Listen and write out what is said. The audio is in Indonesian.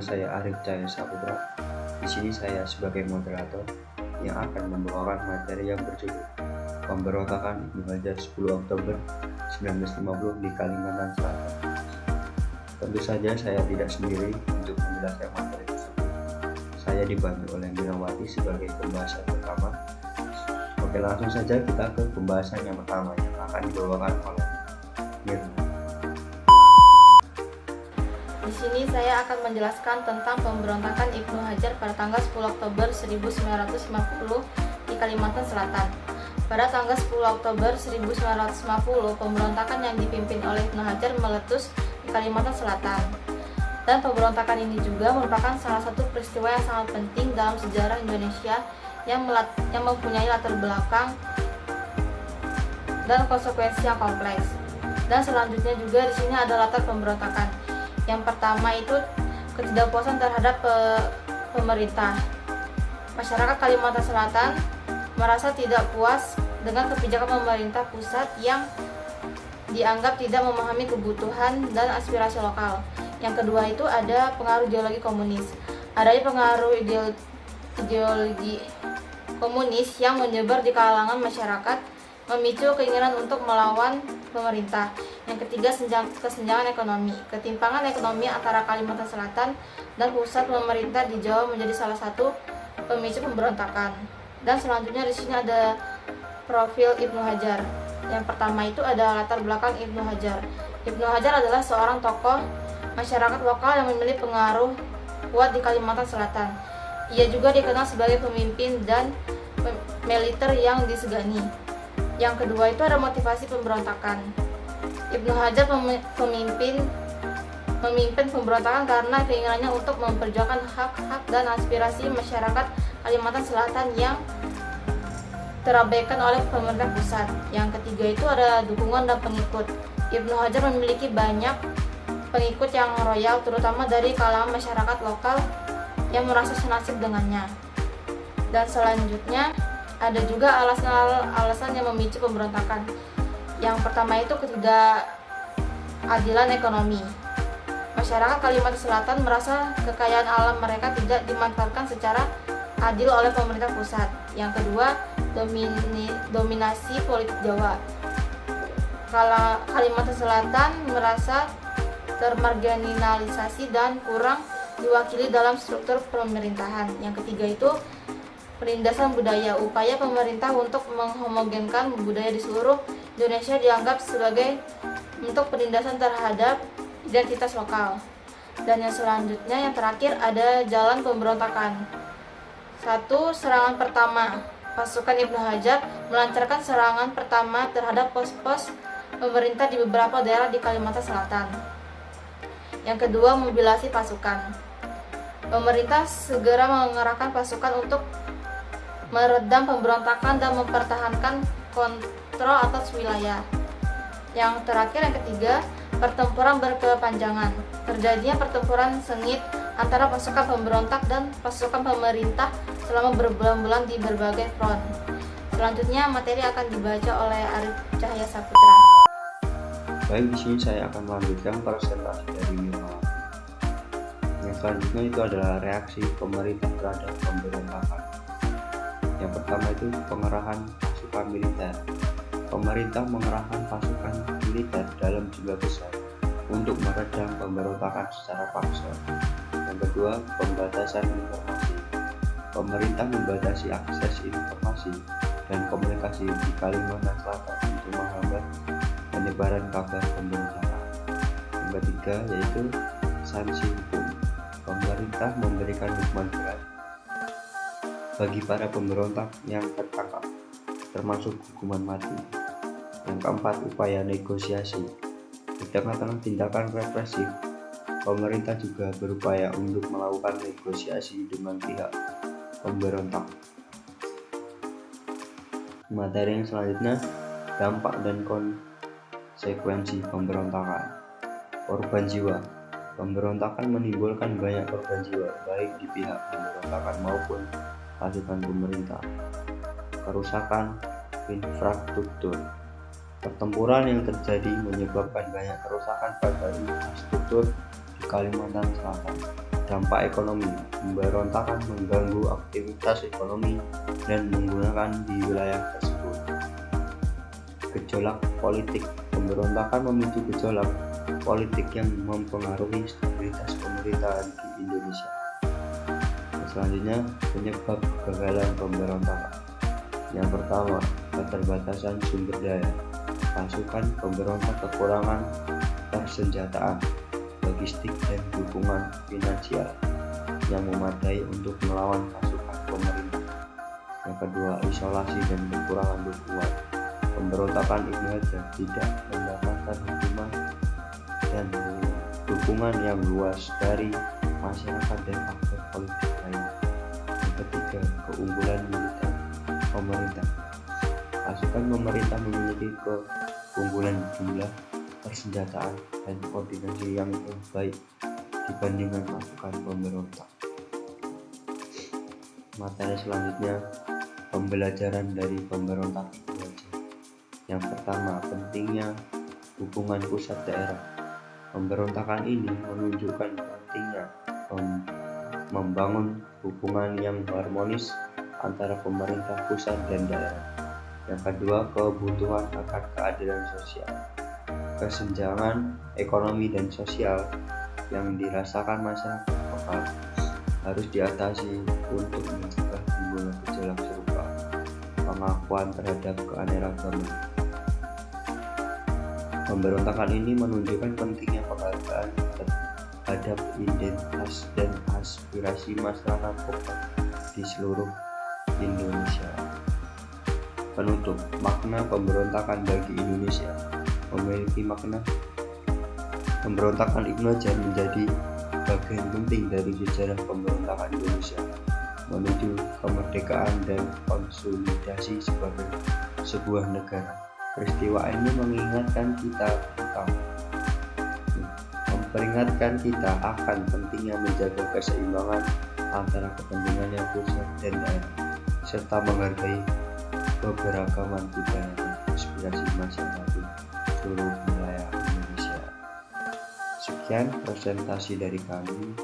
saya Arif Cahaya Saputra. Di sini saya sebagai moderator yang akan membawakan materi yang berjudul Pemberontakan Ibnu Hajar 10 Oktober 1950 di Kalimantan Selatan. Tentu saja saya tidak sendiri untuk menjelaskan materi tersebut. Saya dibantu oleh Mirawati sebagai pembahasan pertama. Oke, langsung saja kita ke pembahasan yang pertama yang akan dibawakan oleh Mirna. Di sini saya akan menjelaskan tentang pemberontakan Ibnu Hajar pada tanggal 10 Oktober 1950 di Kalimantan Selatan. Pada tanggal 10 Oktober 1950, pemberontakan yang dipimpin oleh Ibnu Hajar meletus di Kalimantan Selatan. Dan pemberontakan ini juga merupakan salah satu peristiwa yang sangat penting dalam sejarah Indonesia yang mempunyai latar belakang dan konsekuensi yang kompleks. Dan selanjutnya juga di sini ada latar pemberontakan. Yang pertama itu ketidakpuasan terhadap pemerintah. Masyarakat Kalimantan Selatan merasa tidak puas dengan kebijakan pemerintah pusat yang dianggap tidak memahami kebutuhan dan aspirasi lokal. Yang kedua itu ada pengaruh ideologi komunis. Adanya pengaruh ideologi komunis yang menyebar di kalangan masyarakat memicu keinginan untuk melawan pemerintah. Yang ketiga, kesenjangan ekonomi. Ketimpangan ekonomi antara Kalimantan Selatan dan pusat pemerintah di Jawa menjadi salah satu pemicu pemberontakan. Dan selanjutnya di sini ada profil Ibnu Hajar. Yang pertama itu ada latar belakang Ibnu Hajar. Ibnu Hajar adalah seorang tokoh masyarakat lokal yang memiliki pengaruh kuat di Kalimantan Selatan. Ia juga dikenal sebagai pemimpin dan militer yang disegani. Yang kedua itu ada motivasi pemberontakan. Ibnu Hajar memimpin pemberontakan karena keinginannya untuk memperjuangkan hak-hak dan aspirasi masyarakat Kalimantan Selatan yang terabaikan oleh pemerintah pusat. Yang ketiga itu ada dukungan dan pengikut. Ibnu Hajar memiliki banyak pengikut yang royal, terutama dari kalangan masyarakat lokal yang merasa senasib dengannya. Dan selanjutnya ada juga alasan yang memicu pemberontakan. Yang pertama itu ketidakadilan ekonomi. Masyarakat Kalimantan Selatan merasa kekayaan alam mereka tidak dimanfaatkan secara adil oleh pemerintah pusat. Yang kedua, dominasi politik Jawa. Kalimantan Selatan merasa termarginalisasi dan kurang diwakili dalam struktur pemerintahan. Yang ketiga itu penindasan budaya. Upaya pemerintah untuk menghomogenkan budaya di seluruh Indonesia dianggap sebagai bentuk penindasan terhadap identitas lokal. Dan yang selanjutnya, yang terakhir ada jalan pemberontakan. 1. Serangan pertama. Pasukan Ibnu Hajar melancarkan serangan pertama terhadap pos-pos pemerintah di beberapa daerah di Kalimantan Selatan. Yang kedua, mobilisasi pasukan. Pemerintah segera mengerahkan pasukan untuk meredam pemberontakan dan mempertahankan kontrol atas wilayah. Yang terakhir, yang ketiga, pertempuran berkepanjangan. Terjadinya pertempuran sengit antara pasukan pemberontak dan pasukan pemerintah selama berbulan-bulan di berbagai front. Selanjutnya materi akan dibaca oleh Arif Cahaya Saputra. Baik, di sini saya akan melanjutkan presentasi dari Mirna. Yang selanjutnya itu adalah reaksi pemerintah terhadap pemberontakan. Yang pertama itu pengerahan pasukan militer. Pemerintah mengerahkan pasukan militer dalam jumlah besar untuk meredam pemberontakan secara paksa. Yang kedua, pembatasan informasi. Pemerintah membatasi akses informasi dan komunikasi di Kalimantan Selatan untuk menghambat penyebaran kabar pemberontakan. Yang ketiga yaitu sanksi hukum. Pemerintah memberikan hukuman berat bagi para pemberontak yang tertangkap, termasuk hukuman mati. Yang keempat, upaya negosiasi. Di tengah-tengah tindakan represif, pemerintah juga berupaya untuk melakukan negosiasi dengan pihak pemberontak. Materi yang selanjutnya, dampak dan konsekuensi pemberontakan. Korban jiwa. Pemberontakan menimbulkan banyak korban jiwa, baik di pihak pemberontakan maupun pasukan pemerintah. Kerusakan infrastruktur. Pertempuran yang terjadi menyebabkan banyak kerusakan pada infrastruktur di Kalimantan Selatan. Dampak ekonomi: pemberontakan mengganggu aktivitas ekonomi dan menggunakan di wilayah tersebut. Gejolak politik: pemberontakan memicu gejolak politik yang mempengaruhi stabilitas pemerintahan di Indonesia. Selanjutnya, penyebab kegagalan pemberontakan. Yang pertama, keterbatasan sumber daya. Pasukan pemberontak kekurangan persenjataan, logistik, dan dukungan finansial yang memadai untuk melawan pasukan pemerintah. Yang kedua, isolasi dan kekurangan dukungan. Pemberontakan Ibnu Hajar tidak mendapatkan dan dukungan yang luas dari masyarakat dan aktor politik lain. Yang ketiga, keunggulan militer pemerintah. Pasukan pemerintah memiliki keunggulan jumlah, persenjataan, dan koordinasi yang lebih baik dibandingkan pasukan pemberontak. Materi selanjutnya, pembelajaran dari pemberontak Ibnu Hajar. Yang pertama, pentingnya hubungan pusat daerah. Pemberontakan ini menunjukkan pentingnya membangun hubungan yang harmonis antara pemerintah pusat dan daerah. Yang kedua, kebutuhan akan keadilan sosial. Kesenjangan ekonomi dan sosial yang dirasakan masyarakat lokal harus diatasi untuk mencegah timbulnya gejolak serupa. Pengakuan terhadap keanekaragaman. Pemberontakan ini menunjukkan pentingnya penghargaan terhadap identitas dan aspirasi masyarakat lokal di seluruh Indonesia. Penutup, makna pemberontakan bagi Indonesia. Memiliki makna. Pemberontakan Ibnu Hajar menjadi bagian penting dari sejarah pemberontakan Indonesia menuju kemerdekaan dan konsolidasi sebagai sebuah negara. Peristiwa ini memperingatkan kita akan pentingnya menjaga keseimbangan antara kepentingannya pusat dan daerah, serta menghargai keberagaman budaya dan aspirasi masyarakat di seluruh wilayah Indonesia. Sekian presentasi dari kami.